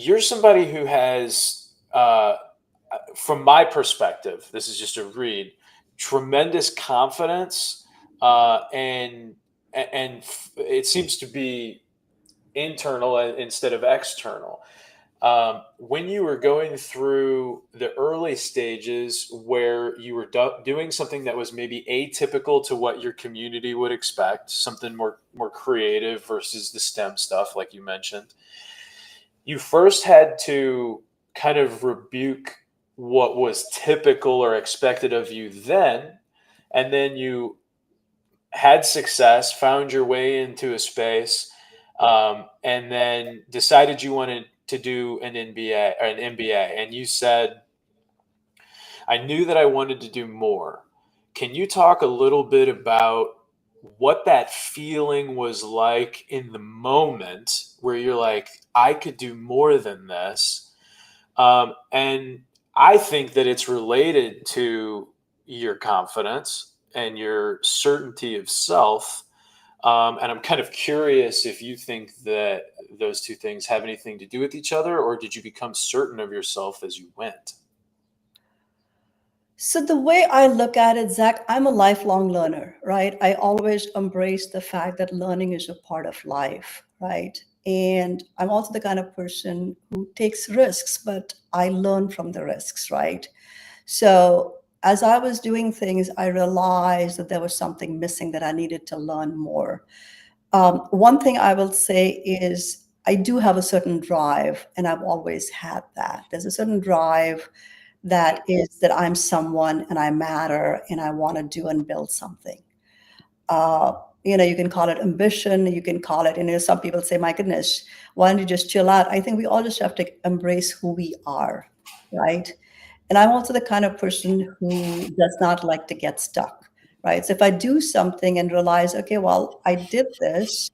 you're somebody who has, from my perspective, this is just a read, tremendous confidence, and it seems to be internal instead of external. When you were going through the early stages where you were doing something that was maybe atypical to what your community would expect, something more creative versus the STEM stuff, like you mentioned, you first had to kind of rebuke what was typical or expected of you then, and then you had success, found your way into a space, and then decided you wanted to do an MBA or an MBA, and you said, "I knew that I wanted to do more." Can you talk a little bit about what that feeling was like in the moment where you're like, "I could do more than this"? And I think that it's related to your confidence and your certainty of self. And I'm kind of curious if you think that those two things have anything to do with each other, or did you become certain of yourself as you went? So the way I look at it, Zach, I'm a lifelong learner, right? I always embrace the fact that learning is a part of life, right? And I'm also the kind of person who takes risks, but I learn from the risks, right? So as I was doing things, I realized that there was something missing that I needed to learn more. One thing I will say is I do have a certain drive, and I've always had that. There's a certain drive that is that I'm someone and I matter and I want to do and build something. Uh, you can call it ambition, you can call it, some people say, my goodness, why don't you just chill out? I think we all just have to embrace who we are, right? And I'm also the kind of person who does not like to get stuck, right? So if I do something and realize, okay, well, I did this,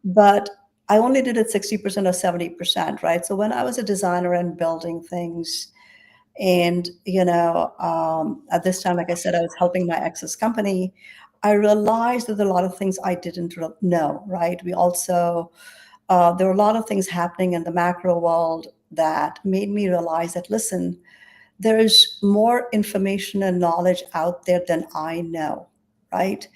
but I only did it 60% or 70%, right? So when I was a designer and building things, and, at this time, like I said, I was helping my ex's company. I realized that a lot of things I didn't know, right? There were a lot of things happening in the macro world that made me realize that, listen, there is more information and knowledge out there than I know, right?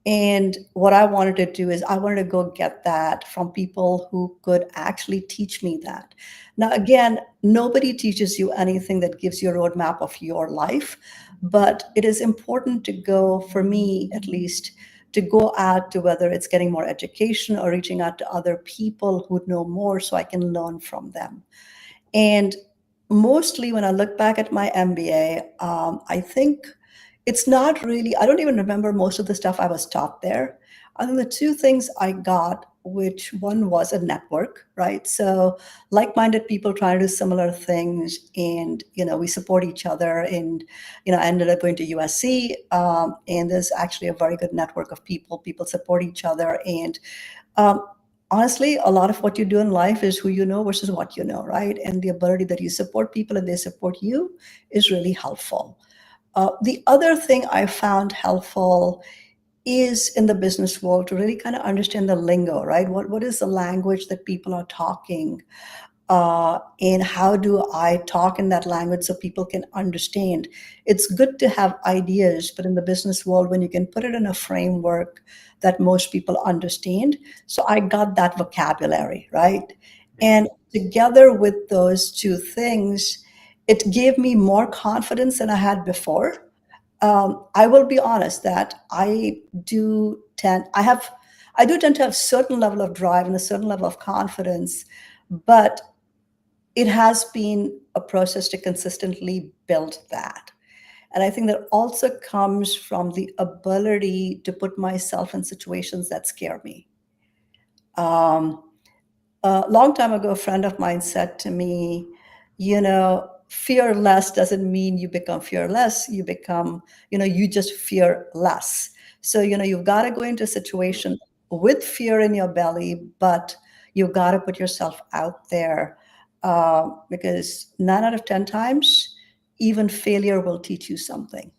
And what I wanted to do is I wanted to go get that from people who could actually teach me that. Now, again, nobody teaches you anything that gives you a roadmap of your life, but it is important to go, for me at least, to go out to whether it's getting more education or reaching out to other people who know more so I can learn from them. And mostly when I look back at my MBA, I think it's not really, I don't even remember most of the stuff I was taught there. I think the two things I got, which one was a network, right? So like-minded people trying to do similar things, and we support each other. And I ended up going to USC, and there's actually a very good network of people. People support each other, and um, honestly, a lot of what you do in life is who you know versus what you know, right? And the ability that you support people and they support you is really helpful. The other thing I found helpful is in the business world to really kind of understand the lingo, right? What is the language that people are talking? And how do I talk in that language so people can understand? It's good to have ideas, but in the business world, when you can put it in a framework that most people understand. So I got that vocabulary, right? And together with those two things, it gave me more confidence than I had before. I will be honest that I do tend to have a certain level of drive and a certain level of confidence, but it has been a process to consistently build that. And I think that also comes from the ability to put myself in situations that scare me. Um, a long time ago, a friend of mine said to me, fearless doesn't mean you become fearless. You just fear less. So, you've got to go into a situation with fear in your belly, but you've got to put yourself out there, because 9 out of 10 times, even failure will teach you something.